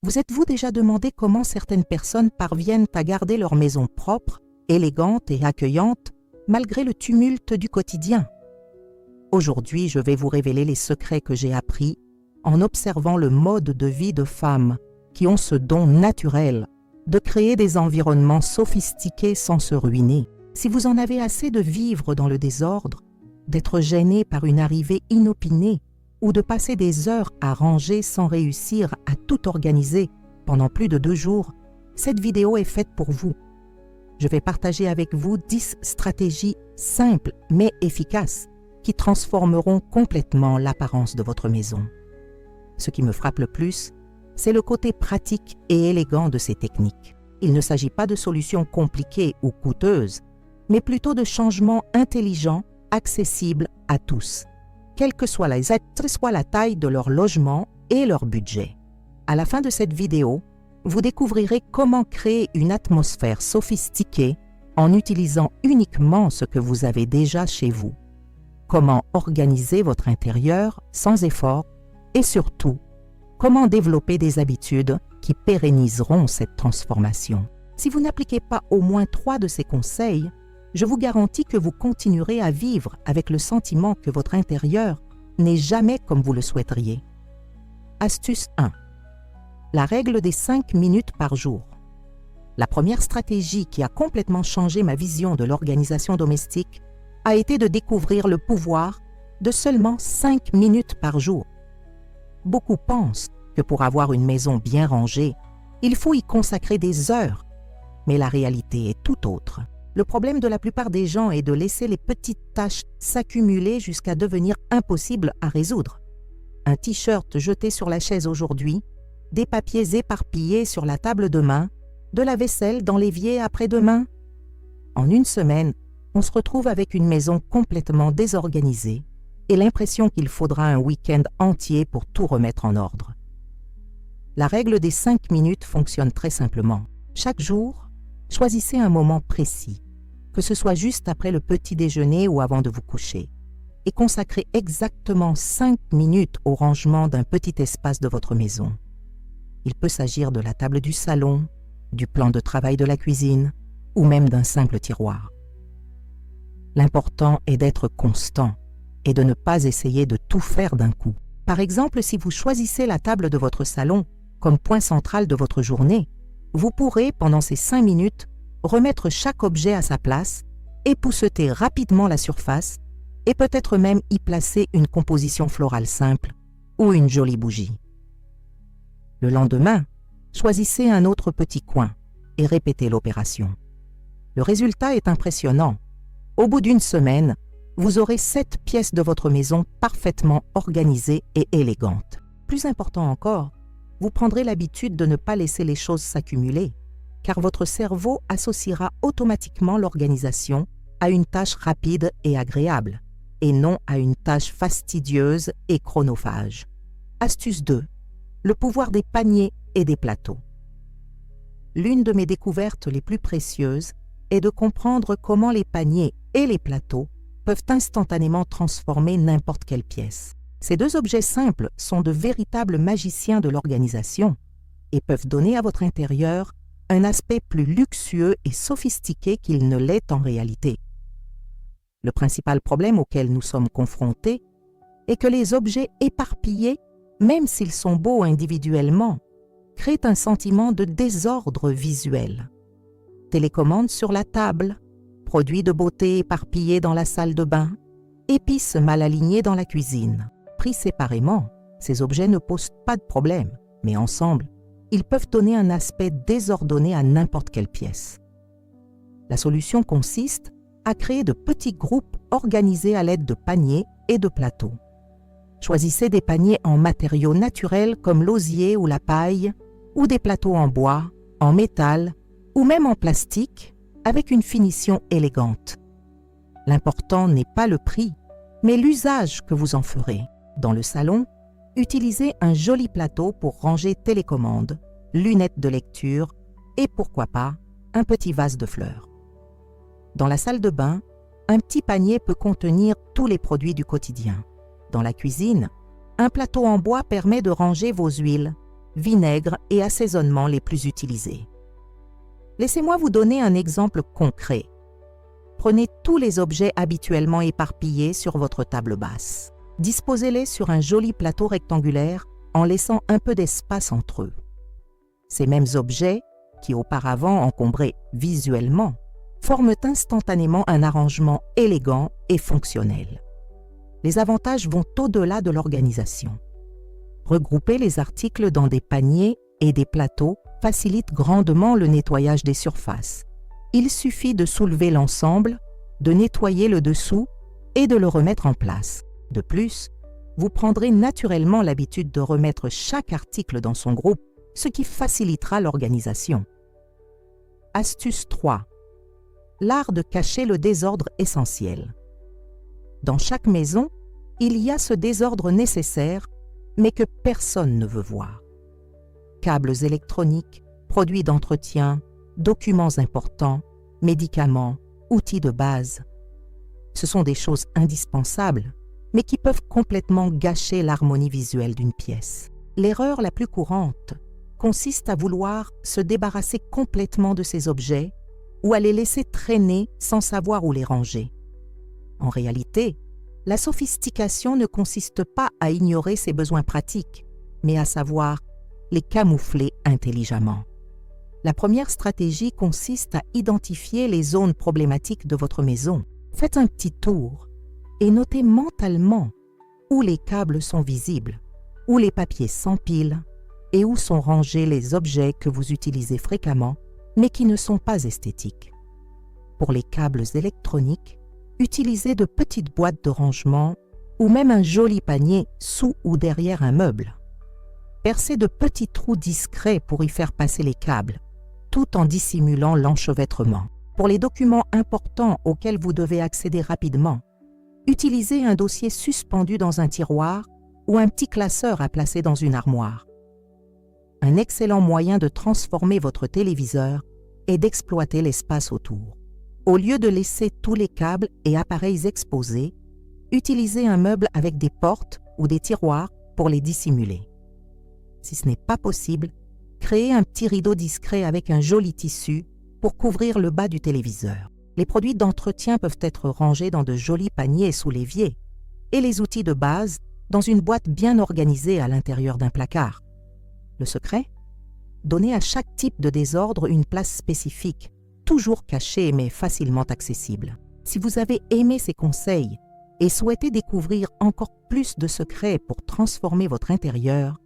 Vous êtes-vous déjà demandé comment certaines personnes parviennent à garder leur maison propre, élégante et accueillante, malgré le tumulte du quotidien? Aujourd'hui, je vais vous révéler les secrets que j'ai appris en observant le mode de vie de femmes qui ont ce don naturel de créer des environnements sophistiqués sans se ruiner. Si vous en avez assez de vivre dans le désordre, d'être gêné par une arrivée inopinée ou de passer des heures à ranger sans réussir à tout organiser pendant plus de 2 jours, cette vidéo est faite pour vous. Je vais partager avec vous 10 stratégies simples mais efficaces qui transformeront complètement l'apparence de votre maison. Ce qui me frappe le plus, c'est le côté pratique et élégant de ces techniques. Il ne s'agit pas de solutions compliquées ou coûteuses, mais plutôt de changements intelligents, accessibles à tous, quels que soient la taille de leur logement et leur budget. À la fin de cette vidéo, vous découvrirez comment créer une atmosphère sophistiquée en utilisant uniquement ce que vous avez déjà chez vous, comment organiser votre intérieur sans effort et surtout, comment développer des habitudes qui pérenniseront cette transformation. Si vous n'appliquez pas au moins 3 de ces conseils, je vous garantis que vous continuerez à vivre avec le sentiment que votre intérieur n'est jamais comme vous le souhaiteriez. Astuce 1. La règle des 5 minutes par jour. La première stratégie qui a complètement changé ma vision de l'organisation domestique a été de découvrir le pouvoir de seulement 5 minutes par jour. Beaucoup pensent que pour avoir une maison bien rangée, il faut y consacrer des heures, mais la réalité est tout autre. Le problème de la plupart des gens est de laisser les petites tâches s'accumuler jusqu'à devenir impossibles à résoudre. Un t-shirt jeté sur la chaise aujourd'hui, des papiers éparpillés sur la table demain, de la vaisselle dans l'évier après-demain. En une semaine, on se retrouve avec une maison complètement désorganisée et l'impression qu'il faudra un week-end entier pour tout remettre en ordre. La règle des 5 minutes fonctionne très simplement. Chaque jour, choisissez un moment précis, que ce soit juste après le petit déjeuner ou avant de vous coucher, et consacrez exactement 5 minutes au rangement d'un petit espace de votre maison. Il peut s'agir de la table du salon, du plan de travail de la cuisine, ou même d'un simple tiroir. L'important est d'être constant et de ne pas essayer de tout faire d'un coup. Par exemple, si vous choisissez la table de votre salon comme point central de votre journée, vous pourrez, pendant ces 5 minutes, remettre chaque objet à sa place, épousseter rapidement la surface et peut-être même y placer une composition florale simple ou une jolie bougie. Le lendemain, choisissez un autre petit coin et répétez l'opération. Le résultat est impressionnant. Au bout d'une semaine, vous aurez 7 pièces de votre maison parfaitement organisées et élégantes. Plus important encore, vous prendrez l'habitude de ne pas laisser les choses s'accumuler, car votre cerveau associera automatiquement l'organisation à une tâche rapide et agréable, et non à une tâche fastidieuse et chronophage. Astuce 2. Le pouvoir des paniers et des plateaux. L'une de mes découvertes les plus précieuses est de comprendre comment les paniers et les plateaux peuvent instantanément transformer n'importe quelle pièce. Ces 2 objets simples sont de véritables magiciens de l'organisation et peuvent donner à votre intérieur un aspect plus luxueux et sophistiqué qu'il ne l'est en réalité. Le principal problème auquel nous sommes confrontés est que les objets éparpillés, même s'ils sont beaux individuellement, créent un sentiment de désordre visuel. Télécommande sur la table, produits de beauté éparpillés dans la salle de bain, épices mal alignées dans la cuisine. Pris séparément, ces objets ne posent pas de problème, mais ensemble, ils peuvent donner un aspect désordonné à n'importe quelle pièce. La solution consiste à créer de petits groupes organisés à l'aide de paniers et de plateaux. Choisissez des paniers en matériaux naturels comme l'osier ou la paille, ou des plateaux en bois, en métal ou même en plastique avec une finition élégante. L'important n'est pas le prix, mais l'usage que vous en ferez. Dans le salon, utilisez un joli plateau pour ranger télécommande, lunettes de lecture et pourquoi pas un petit vase de fleurs. Dans la salle de bain, un petit panier peut contenir tous les produits du quotidien. Dans la cuisine, un plateau en bois permet de ranger vos huiles, vinaigre et assaisonnement les plus utilisés. Laissez-moi vous donner un exemple concret. Prenez tous les objets habituellement éparpillés sur votre table basse. Disposez-les sur un joli plateau rectangulaire en laissant un peu d'espace entre eux. Ces mêmes objets, qui auparavant encombraient visuellement, forment instantanément un arrangement élégant et fonctionnel. Les avantages vont au-delà de l'organisation. Regrouper les articles dans des paniers et des plateaux facilite grandement le nettoyage des surfaces. Il suffit de soulever l'ensemble, de nettoyer le dessous et de le remettre en place. De plus, vous prendrez naturellement l'habitude de remettre chaque article dans son groupe, ce qui facilitera l'organisation. Astuce 3. L'art de cacher le désordre essentiel. Dans chaque maison, il y a ce désordre nécessaire, mais que personne ne veut voir. Câbles électroniques, produits d'entretien, documents importants, médicaments, outils de base. Ce sont des choses indispensables, mais qui peuvent complètement gâcher l'harmonie visuelle d'une pièce. L'erreur la plus courante consiste à vouloir se débarrasser complètement de ces objets ou à les laisser traîner sans savoir où les ranger. En réalité, la sophistication ne consiste pas à ignorer ses besoins pratiques, mais à savoir les camoufler intelligemment. La première stratégie consiste à identifier les zones problématiques de votre maison. Faites un petit tour et notez mentalement où les câbles sont visibles, où les papiers s'empilent et où sont rangés les objets que vous utilisez fréquemment, mais qui ne sont pas esthétiques. Pour les câbles électroniques, utilisez de petites boîtes de rangement ou même un joli panier sous ou derrière un meuble. Percez de petits trous discrets pour y faire passer les câbles, tout en dissimulant l'enchevêtrement. Pour les documents importants auxquels vous devez accéder rapidement, utilisez un dossier suspendu dans un tiroir ou un petit classeur à placer dans une armoire. Un excellent moyen de transformer votre téléviseur est d'exploiter l'espace autour. Au lieu de laisser tous les câbles et appareils exposés, utilisez un meuble avec des portes ou des tiroirs pour les dissimuler. Si ce n'est pas possible, créez un petit rideau discret avec un joli tissu pour couvrir le bas du téléviseur. Les produits d'entretien peuvent être rangés dans de jolis paniers sous l'évier et les outils de base dans une boîte bien organisée à l'intérieur d'un placard. Le secret ? Donnez à chaque type de désordre une place spécifique, toujours cachée mais facilement accessible. Si vous avez aimé ces conseils et souhaitez découvrir encore plus de secrets pour transformer votre intérieur,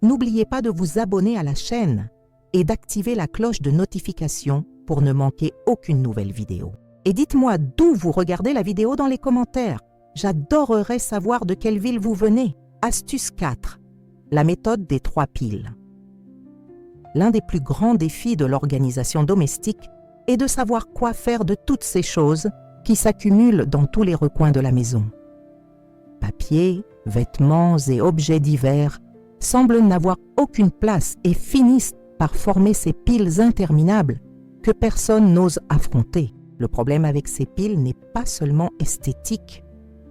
n'oubliez pas de vous abonner à la chaîne et d'activer la cloche de notification pour ne manquer aucune nouvelle vidéo. Et dites-moi d'où vous regardez la vidéo dans les commentaires. J'adorerais savoir de quelle ville vous venez. Astuce 4. La méthode des 3 piles. L'un des plus grands défis de l'organisation domestique est de savoir quoi faire de toutes ces choses qui s'accumulent dans tous les recoins de la maison. Papiers, vêtements et objets divers semblent n'avoir aucune place et finissent par former ces piles interminables que personne n'ose affronter. Le problème avec ces piles n'est pas seulement esthétique.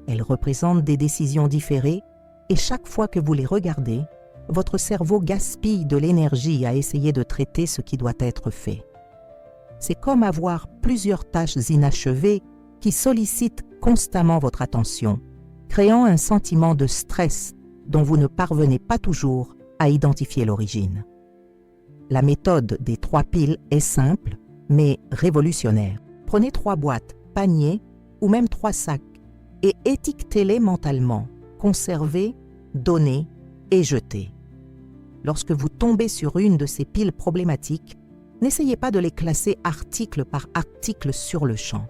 Elles représentent des décisions différées et chaque fois que vous les regardez, votre cerveau gaspille de l'énergie à essayer de traiter ce qui doit être fait. C'est comme avoir plusieurs tâches inachevées qui sollicitent constamment votre attention, créant un sentiment de stress dont vous ne parvenez pas toujours à identifier l'origine. La méthode des 3 piles est simple, mais révolutionnaire. Prenez 3 boîtes, paniers ou même 3 sacs et étiquetez-les mentalement, conservez, donnez et jetez. Lorsque vous tombez sur une de ces piles problématiques, n'essayez pas de les classer article par article sur le champ.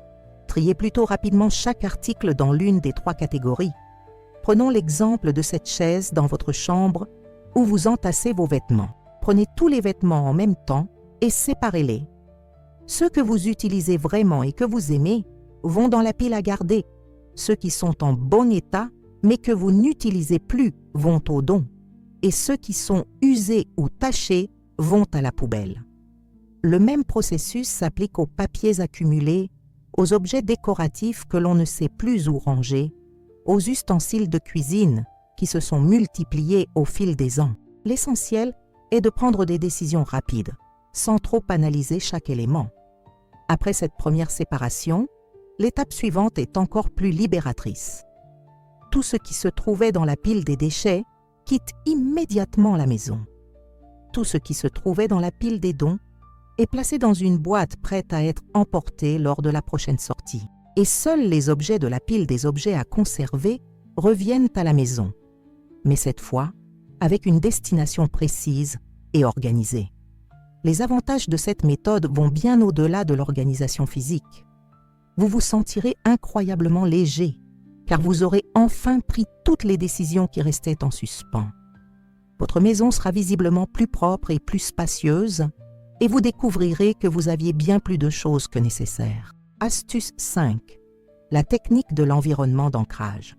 Triez plutôt rapidement chaque article dans l'une des 3 catégories. Prenons l'exemple de cette chaise dans votre chambre où vous entassez vos vêtements. Prenez tous les vêtements en même temps et séparez-les. Ceux que vous utilisez vraiment et que vous aimez vont dans la pile à garder. Ceux qui sont en bon état mais que vous n'utilisez plus vont au don. Et ceux qui sont usés ou tachés vont à la poubelle. Le même processus s'applique aux papiers accumulés, aux objets décoratifs que l'on ne sait plus où ranger, aux ustensiles de cuisine qui se sont multipliés au fil des ans. L'essentiel est de prendre des décisions rapides, sans trop analyser chaque élément. Après cette première séparation, l'étape suivante est encore plus libératrice. Tout ce qui se trouvait dans la pile des déchets quitte immédiatement la maison. Tout ce qui se trouvait dans la pile des dons est placé dans une boîte prête à être emportée lors de la prochaine sortie. Et seuls les objets de la pile des objets à conserver reviennent à la maison, mais cette fois avec une destination précise et organisée. Les avantages de cette méthode vont bien au-delà de l'organisation physique. Vous vous sentirez incroyablement léger, car vous aurez enfin pris toutes les décisions qui restaient en suspens. Votre maison sera visiblement plus propre et plus spacieuse, et vous découvrirez que vous aviez bien plus de choses que nécessaire. Astuce 5. La technique de l'environnement d'ancrage.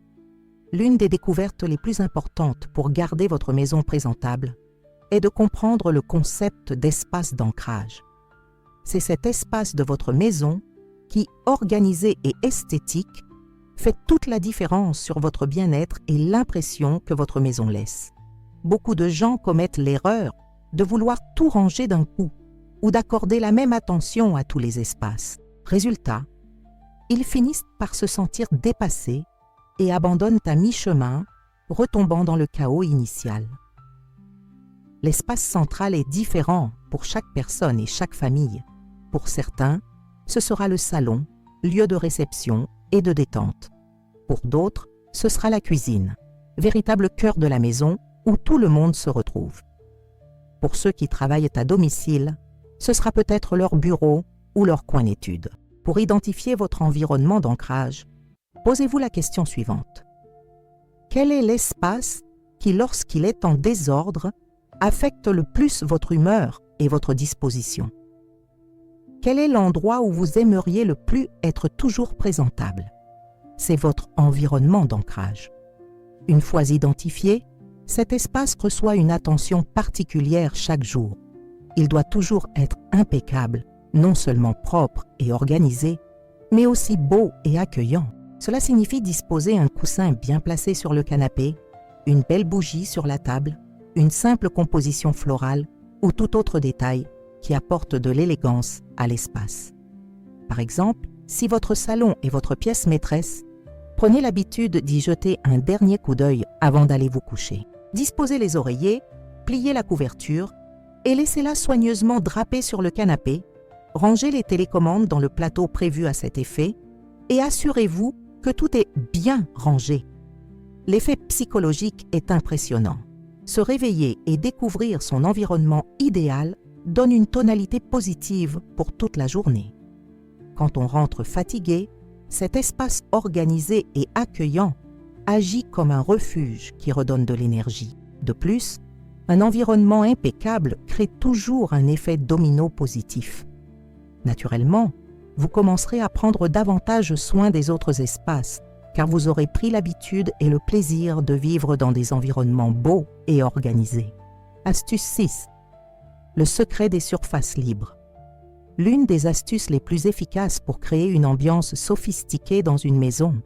L'une des découvertes les plus importantes pour garder votre maison présentable est de comprendre le concept d'espace d'ancrage. C'est cet espace de votre maison qui, organisé et esthétique, fait toute la différence sur votre bien-être et l'impression que votre maison laisse. Beaucoup de gens commettent l'erreur de vouloir tout ranger d'un coup ou d'accorder la même attention à tous les espaces. Résultat, ils finissent par se sentir dépassés et abandonnent à mi-chemin, retombant dans le chaos initial. L'espace central est différent pour chaque personne et chaque famille. Pour certains, ce sera le salon, lieu de réception et de détente. Pour d'autres, ce sera la cuisine, véritable cœur de la maison où tout le monde se retrouve. Pour ceux qui travaillent à domicile, ce sera peut-être leur bureau ou leur coin d'étude. Pour identifier votre environnement d'ancrage, posez-vous la question suivante. Quel est l'espace qui, lorsqu'il est en désordre, affecte le plus votre humeur et votre disposition? Quel est l'endroit où vous aimeriez le plus être toujours présentable? C'est votre environnement d'ancrage. Une fois identifié, cet espace reçoit une attention particulière chaque jour. Il doit toujours être impeccable, non seulement propre et organisé, mais aussi beau et accueillant. Cela signifie disposer un coussin bien placé sur le canapé, une belle bougie sur la table, une simple composition florale ou tout autre détail qui apporte de l'élégance à l'espace. Par exemple, si votre salon est votre pièce maîtresse, prenez l'habitude d'y jeter un dernier coup d'œil avant d'aller vous coucher. Disposez les oreillers, pliez la couverture et laissez-la soigneusement drapée sur le canapé. Rangez les télécommandes dans le plateau prévu à cet effet et assurez-vous que tout est bien rangé. L'effet psychologique est impressionnant. Se réveiller et découvrir son environnement idéal donne une tonalité positive pour toute la journée. Quand on rentre fatigué, cet espace organisé et accueillant agit comme un refuge qui redonne de l'énergie. De plus, un environnement impeccable crée toujours un effet domino positif. Naturellement, vous commencerez à prendre davantage soin des autres espaces, car vous aurez pris l'habitude et le plaisir de vivre dans des environnements beaux et organisés. Astuce 6. Le secret des surfaces libres. L'une des astuces les plus efficaces pour créer une ambiance sophistiquée dans une maison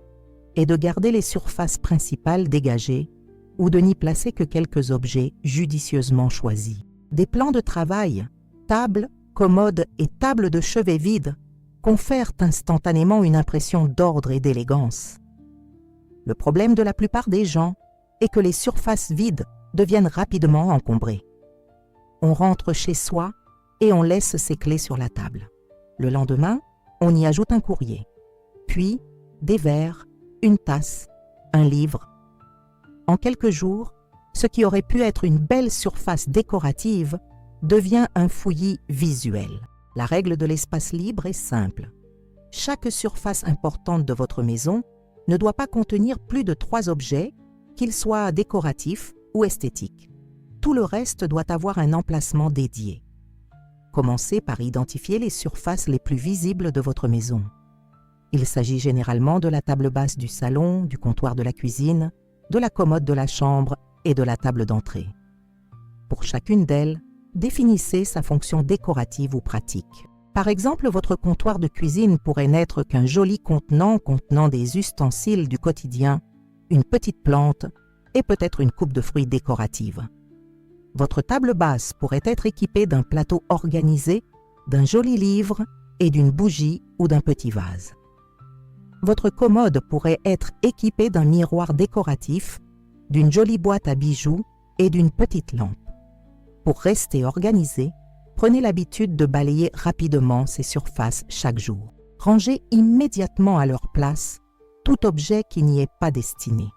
est de garder les surfaces principales dégagées ou de n'y placer que quelques objets judicieusement choisis. Des plans de travail, tables, commodes et tables de chevet vides confèrent instantanément une impression d'ordre et d'élégance. Le problème de la plupart des gens est que les surfaces vides deviennent rapidement encombrées. On rentre chez soi et on laisse ses clés sur la table. Le lendemain, on y ajoute un courrier, puis des verres, une tasse, un livre. En quelques jours, ce qui aurait pu être une belle surface décorative devient un fouillis visuel. La règle de l'espace libre est simple. Chaque surface importante de votre maison ne doit pas contenir plus de 3 objets, qu'ils soient décoratifs ou esthétiques. Tout le reste doit avoir un emplacement dédié. Commencez par identifier les surfaces les plus visibles de votre maison. Il s'agit généralement de la table basse du salon, du comptoir de la cuisine, de la commode de la chambre et de la table d'entrée. Pour chacune d'elles, définissez sa fonction décorative ou pratique. Par exemple, votre comptoir de cuisine pourrait n'être qu'un joli contenant contenant des ustensiles du quotidien, une petite plante et peut-être une coupe de fruits décorative. Votre table basse pourrait être équipée d'un plateau organisé, d'un joli livre et d'une bougie ou d'un petit vase. Votre commode pourrait être équipée d'un miroir décoratif, d'une jolie boîte à bijoux et d'une petite lampe. Pour rester organisé, prenez l'habitude de balayer rapidement ces surfaces chaque jour. Rangez immédiatement à leur place tout objet qui n'y est pas destiné.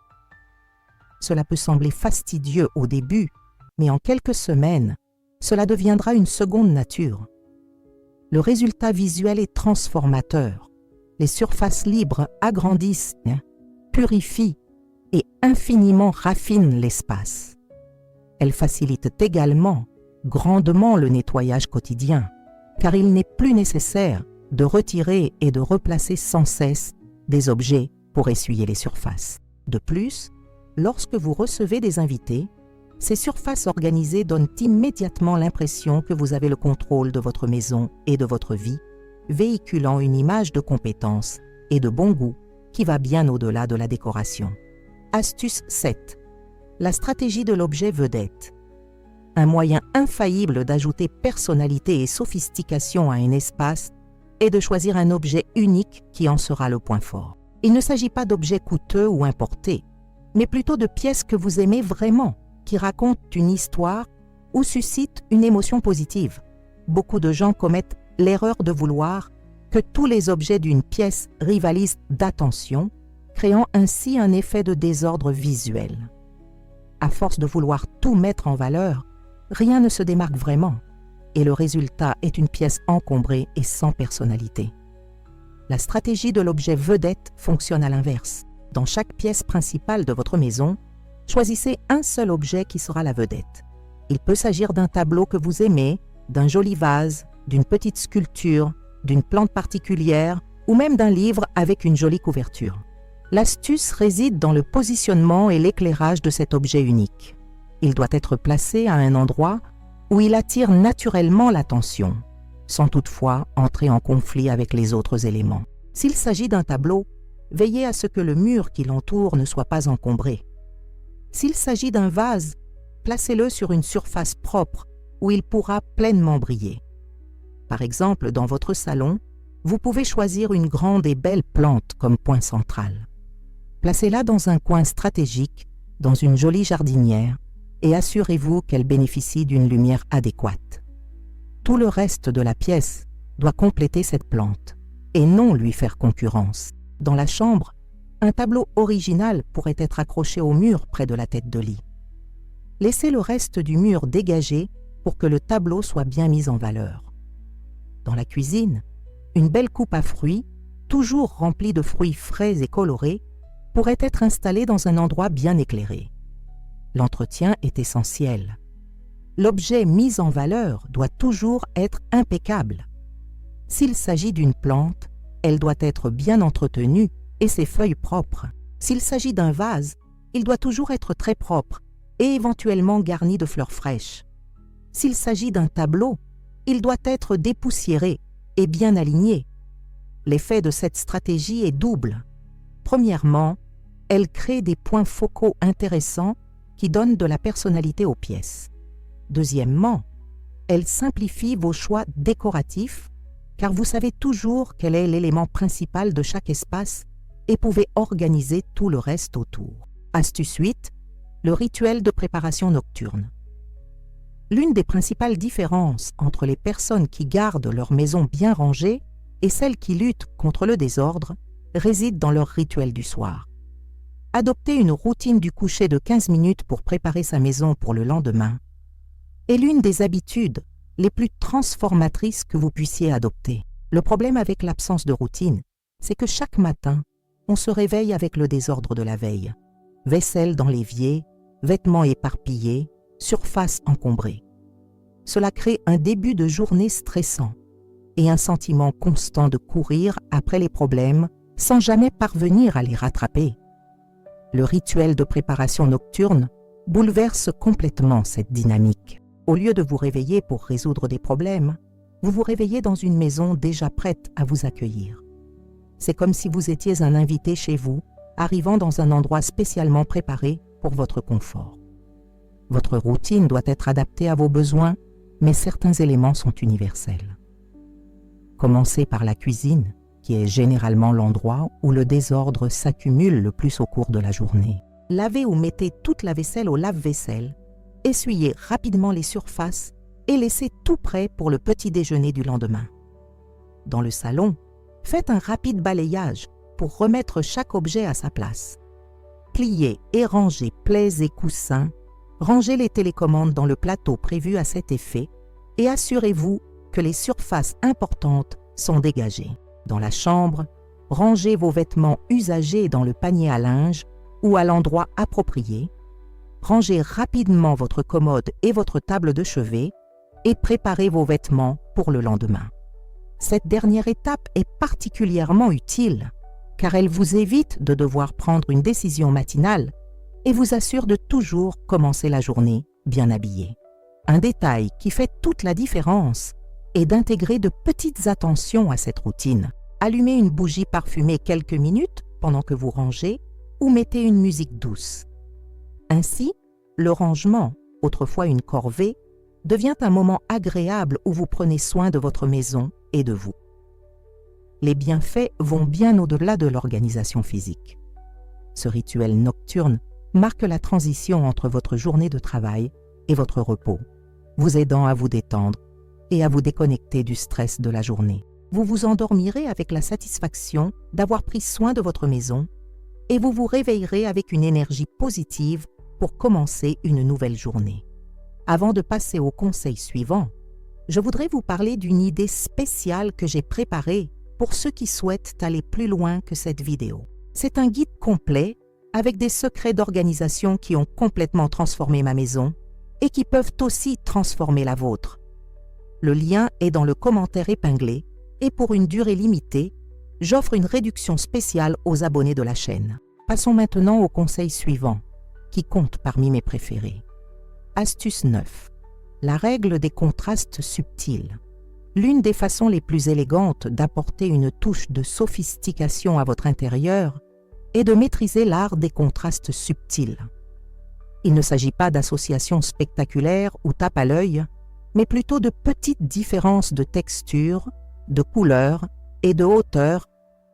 Cela peut sembler fastidieux au début, mais en quelques semaines, cela deviendra une seconde nature. Le résultat visuel est transformateur. Les surfaces libres agrandissent, purifient et infiniment raffinent l'espace. Elles facilitent également grandement le nettoyage quotidien, car il n'est plus nécessaire de retirer et de replacer sans cesse des objets pour essuyer les surfaces. De plus, lorsque vous recevez des invités, ces surfaces organisées donnent immédiatement l'impression que vous avez le contrôle de votre maison et de votre vie, véhiculant une image de compétence et de bon goût qui va bien au-delà de la décoration. Astuce 7. La stratégie de l'objet vedette. Un moyen infaillible d'ajouter personnalité et sophistication à un espace est de choisir un objet unique qui en sera le point fort. Il ne s'agit pas d'objets coûteux ou importés, mais plutôt de pièces que vous aimez vraiment, qui racontent une histoire ou suscitent une émotion positive. Beaucoup de gens commettent l'erreur de vouloir que tous les objets d'une pièce rivalisent d'attention, créant ainsi un effet de désordre visuel. À force de vouloir tout mettre en valeur, rien ne se démarque vraiment, et le résultat est une pièce encombrée et sans personnalité. La stratégie de l'objet vedette fonctionne à l'inverse. Dans chaque pièce principale de votre maison, choisissez un seul objet qui sera la vedette. Il peut s'agir d'un tableau que vous aimez, d'un joli vase, d'une petite sculpture, d'une plante particulière ou même d'un livre avec une jolie couverture. L'astuce réside dans le positionnement et l'éclairage de cet objet unique. Il doit être placé à un endroit où il attire naturellement l'attention, sans toutefois entrer en conflit avec les autres éléments. S'il s'agit d'un tableau, veillez à ce que le mur qui l'entoure ne soit pas encombré. S'il s'agit d'un vase, placez-le sur une surface propre où il pourra pleinement briller. Par exemple, dans votre salon, vous pouvez choisir une grande et belle plante comme point central. Placez-la dans un coin stratégique, dans une jolie jardinière, et assurez-vous qu'elle bénéficie d'une lumière adéquate. Tout le reste de la pièce doit compléter cette plante, et non lui faire concurrence. Dans la chambre, un tableau original pourrait être accroché au mur près de la tête de lit. Laissez le reste du mur dégagé pour que le tableau soit bien mis en valeur. Dans la cuisine, une belle coupe à fruits, toujours remplie de fruits frais et colorés, pourrait être installée dans un endroit bien éclairé. L'entretien est essentiel. L'objet mis en valeur doit toujours être impeccable. S'il s'agit d'une plante, elle doit être bien entretenue et ses feuilles propres. S'il s'agit d'un vase, il doit toujours être très propre et éventuellement garni de fleurs fraîches. S'il s'agit d'un tableau, il doit être dépoussiéré et bien aligné. L'effet de cette stratégie est double. Premièrement, elle crée des points focaux intéressants qui donnent de la personnalité aux pièces. Deuxièmement, elle simplifie vos choix décoratifs car vous savez toujours quel est l'élément principal de chaque espace et pouvez organiser tout le reste autour. Astuce 8. Le rituel de préparation nocturne. L'une des principales différences entre les personnes qui gardent leur maison bien rangée et celles qui luttent contre le désordre réside dans leur rituel du soir. Adopter une routine du coucher de 15 minutes pour préparer sa maison pour le lendemain est l'une des habitudes les plus transformatrices que vous puissiez adopter. Le problème avec l'absence de routine, c'est que chaque matin, on se réveille avec le désordre de la veille. Vaisselle dans l'évier, vêtements éparpillés, surface encombrée. Cela crée un début de journée stressant et un sentiment constant de courir après les problèmes sans jamais parvenir à les rattraper. Le rituel de préparation nocturne bouleverse complètement cette dynamique. Au lieu de vous réveiller pour résoudre des problèmes, vous vous réveillez dans une maison déjà prête à vous accueillir. C'est comme si vous étiez un invité chez vous, arrivant dans un endroit spécialement préparé pour votre confort. Votre routine doit être adaptée à vos besoins, mais certains éléments sont universels. Commencez par la cuisine, qui est généralement l'endroit où le désordre s'accumule le plus au cours de la journée. Lavez ou mettez toute la vaisselle au lave-vaisselle, essuyez rapidement les surfaces et laissez tout prêt pour le petit déjeuner du lendemain. Dans le salon, faites un rapide balayage pour remettre chaque objet à sa place. Pliez et rangez plaies et coussins, rangez les télécommandes dans le plateau prévu à cet effet et assurez-vous que les surfaces importantes sont dégagées. Dans la chambre, rangez vos vêtements usagés dans le panier à linge ou à l'endroit approprié. Rangez rapidement votre commode et votre table de chevet et préparez vos vêtements pour le lendemain. Cette dernière étape est particulièrement utile car elle vous évite de devoir prendre une décision matinale et vous assure de toujours commencer la journée bien habillé. Un détail qui fait toute la différence est d'intégrer de petites attentions à cette routine. Allumez une bougie parfumée quelques minutes pendant que vous rangez ou mettez une musique douce. Ainsi, le rangement, autrefois une corvée, devient un moment agréable où vous prenez soin de votre maison et de vous. Les bienfaits vont bien au-delà de l'organisation physique. Ce rituel nocturne marque la transition entre votre journée de travail et votre repos, vous aidant à vous détendre et à vous déconnecter du stress de la journée. Vous vous endormirez avec la satisfaction d'avoir pris soin de votre maison et vous vous réveillerez avec une énergie positive pour commencer une nouvelle journée. Avant de passer au conseil suivant, je voudrais vous parler d'une idée spéciale que j'ai préparée pour ceux qui souhaitent aller plus loin que cette vidéo. C'est un guide complet avec des secrets d'organisation qui ont complètement transformé ma maison et qui peuvent aussi transformer la vôtre. Le lien est dans le commentaire épinglé et pour une durée limitée, j'offre une réduction spéciale aux abonnés de la chaîne. Passons maintenant au conseil suivant, qui compte parmi mes préférés. Astuce 9. La règle des contrastes subtils. L'une des façons les plus élégantes d'apporter une touche de sophistication à votre intérieur est de maîtriser l'art des contrastes subtils. Il ne s'agit pas d'associations spectaculaires ou tape à l'œil, mais plutôt de petites différences de texture, de couleur et de hauteur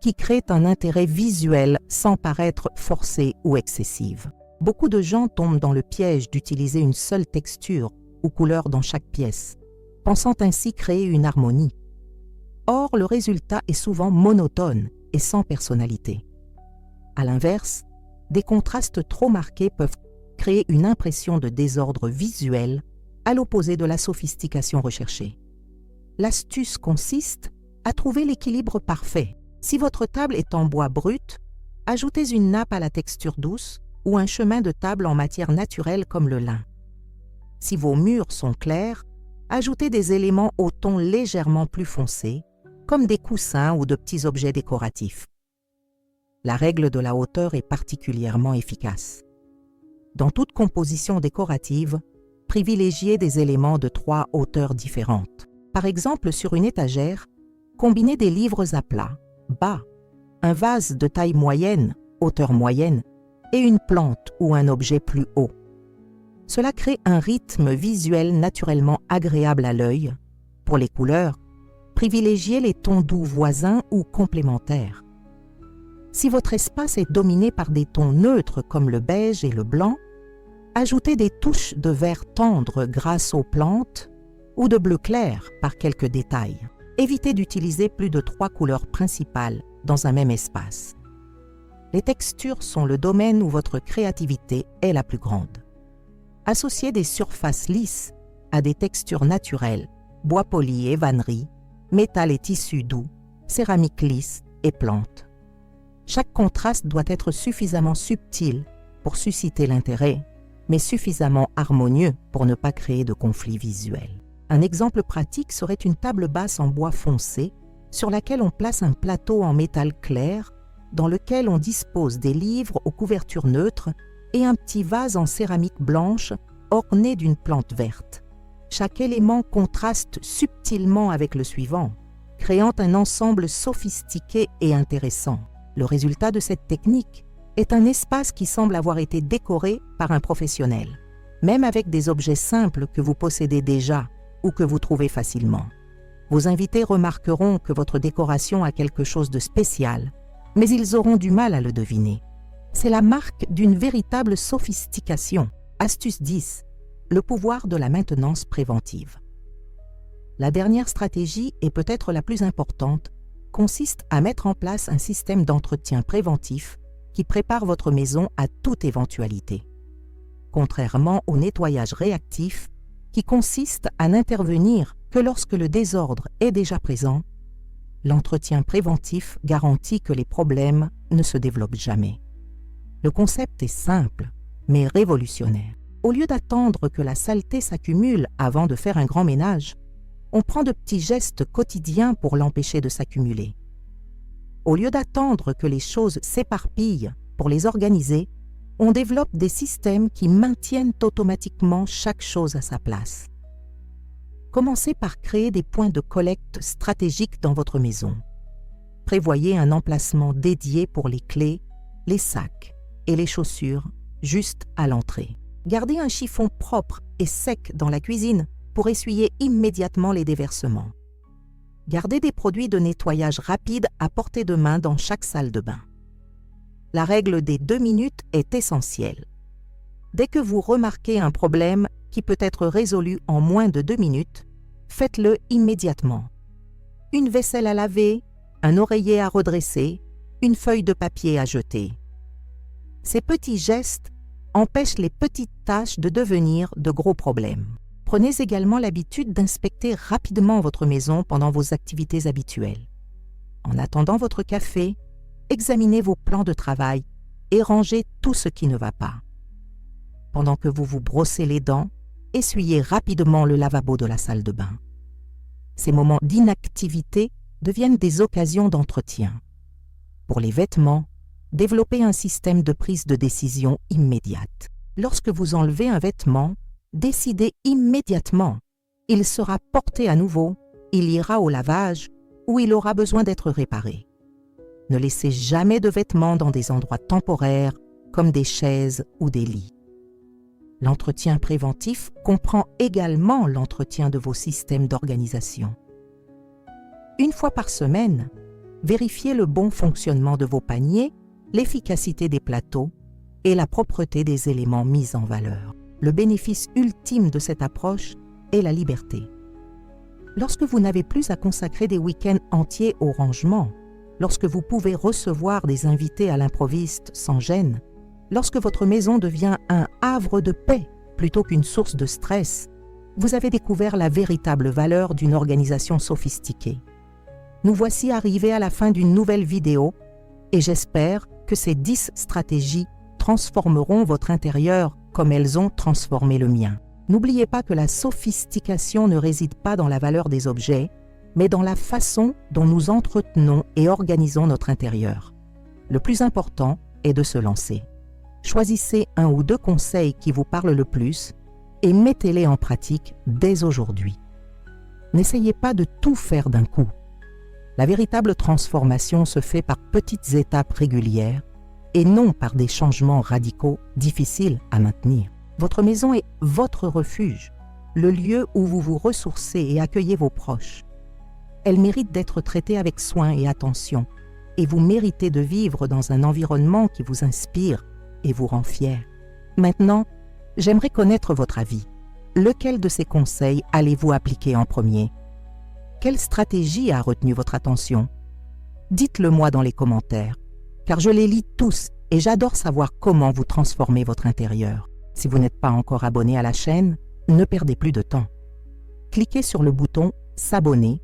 qui créent un intérêt visuel sans paraître forcée ou excessive. Beaucoup de gens tombent dans le piège d'utiliser une seule texture ou couleur dans chaque pièce, pensant ainsi créer une harmonie. Or, le résultat est souvent monotone et sans personnalité. À l'inverse, des contrastes trop marqués peuvent créer une impression de désordre visuel à l'opposé de la sophistication recherchée. L'astuce consiste à trouver l'équilibre parfait. Si votre table est en bois brut, ajoutez une nappe à la texture douce ou un chemin de table en matière naturelle comme le lin. Si vos murs sont clairs, ajoutez des éléments au ton légèrement plus foncé, comme des coussins ou de petits objets décoratifs. La règle de la hauteur est particulièrement efficace. Dans toute composition décorative, privilégiez des éléments de 3 hauteurs différentes. Par exemple, sur une étagère, combinez des livres à plat, bas, un vase de taille moyenne, hauteur moyenne, et une plante ou un objet plus haut. Cela crée un rythme visuel naturellement agréable à l'œil. Pour les couleurs, privilégiez les tons doux voisins ou complémentaires. Si votre espace est dominé par des tons neutres comme le beige et le blanc, ajoutez des touches de vert tendre grâce aux plantes ou de bleu clair par quelques détails. Évitez d'utiliser plus de 3 couleurs principales dans un même espace. Les textures sont le domaine où votre créativité est la plus grande. Associez des surfaces lisses à des textures naturelles, bois poli et vannerie, métal et tissu doux, céramique lisse et plantes. Chaque contraste doit être suffisamment subtil pour susciter l'intérêt, mais suffisamment harmonieux pour ne pas créer de conflit visuel. Un exemple pratique serait une table basse en bois foncé sur laquelle on place un plateau en métal clair dans lequel on dispose des livres aux couvertures neutres et un petit vase en céramique blanche orné d'une plante verte. Chaque élément contraste subtilement avec le suivant, créant un ensemble sophistiqué et intéressant. Le résultat de cette technique est un espace qui semble avoir été décoré par un professionnel. même avec des objets simples que vous possédez déjà ou que vous trouvez facilement. Vos invités remarqueront que votre décoration a quelque chose de spécial, mais ils auront du mal à le deviner. C'est la marque d'une véritable sophistication. Astuce 10. Le pouvoir de la maintenance préventive. La dernière stratégie, et peut-être la plus importante, consiste à mettre en place un système d'entretien préventif qui prépare votre maison à toute éventualité. Contrairement au nettoyage réactif, qui consiste à n'intervenir que lorsque le désordre est déjà présent, l'entretien préventif garantit que les problèmes ne se développent jamais. Le concept est simple, mais révolutionnaire. Au lieu d'attendre que la saleté s'accumule avant de faire un grand ménage, on prend de petits gestes quotidiens pour l'empêcher de s'accumuler. Au lieu d'attendre que les choses s'éparpillent pour les organiser, on développe des systèmes qui maintiennent automatiquement chaque chose à sa place. Commencez par créer des points de collecte stratégiques dans votre maison. Prévoyez un emplacement dédié pour les clés, les sacs et les chaussures juste à l'entrée. Gardez un chiffon propre et sec dans la cuisine pour essuyer immédiatement les déversements. Gardez des produits de nettoyage rapide à portée de main dans chaque salle de bain. La règle des 2 minutes est essentielle. Dès que vous remarquez un problème qui peut être résolu en moins de 2 minutes, faites-le immédiatement. Une vaisselle à laver, un oreiller à redresser, une feuille de papier à jeter. Ces petits gestes empêchent les petites tâches de devenir de gros problèmes. Prenez également l'habitude d'inspecter rapidement votre maison pendant vos activités habituelles. En attendant votre café, examinez vos plans de travail et rangez tout ce qui ne va pas. Pendant que vous vous brossez les dents, essuyez rapidement le lavabo de la salle de bain. Ces moments d'inactivité deviennent des occasions d'entretien. Pour les vêtements, développez un système de prise de décision immédiate. Lorsque vous enlevez un vêtement, décidez immédiatement. Il sera porté à nouveau, il ira au lavage ou il aura besoin d'être réparé. Ne laissez jamais de vêtements dans des endroits temporaires comme des chaises ou des lits. L'entretien préventif comprend également l'entretien de vos systèmes d'organisation. Une fois par semaine, vérifiez le bon fonctionnement de vos paniers, l'efficacité des plateaux et la propreté des éléments mis en valeur. Le bénéfice ultime de cette approche est la liberté. Lorsque vous n'avez plus à consacrer des week-ends entiers au rangement, lorsque vous pouvez recevoir des invités à l'improviste sans gêne, lorsque votre maison devient un havre de paix plutôt qu'une source de stress, vous avez découvert la véritable valeur d'une organisation sophistiquée. Nous voici arrivés à la fin d'une nouvelle vidéo et j'espère que ces 10 stratégies transformeront votre intérieur comme elles ont transformé le mien. N'oubliez pas que la sophistication ne réside pas dans la valeur des objets, mais dans la façon dont nous entretenons et organisons notre intérieur. Le plus important est de se lancer. Choisissez 1 ou 2 conseils qui vous parlent le plus et mettez-les en pratique dès aujourd'hui. N'essayez pas de tout faire d'un coup. La véritable transformation se fait par petites étapes régulières et non par des changements radicaux difficiles à maintenir. Votre maison est votre refuge, le lieu où vous vous ressourcez et accueillez vos proches. Elle mérite d'être traitée avec soin et attention, et vous méritez de vivre dans un environnement qui vous inspire et vous rend fier. Maintenant, j'aimerais connaître votre avis. Lequel de ces conseils allez-vous appliquer en premier? Quelle stratégie a retenu votre attention? Dites-le moi dans les commentaires, car je les lis tous et j'adore savoir comment vous transformez votre intérieur. Si vous n'êtes pas encore abonné à la chaîne, ne perdez plus de temps. Cliquez sur le bouton « S'abonner »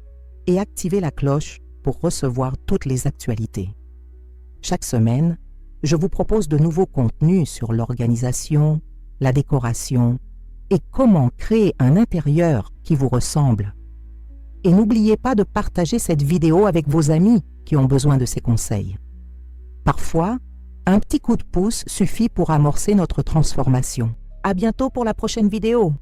et activez la cloche pour recevoir toutes les actualités. Chaque semaine, je vous propose de nouveaux contenus sur l'organisation, la décoration et comment créer un intérieur qui vous ressemble. Et n'oubliez pas de partager cette vidéo avec vos amis qui ont besoin de ces conseils. Parfois, un petit coup de pouce suffit pour amorcer notre transformation. À bientôt pour la prochaine vidéo.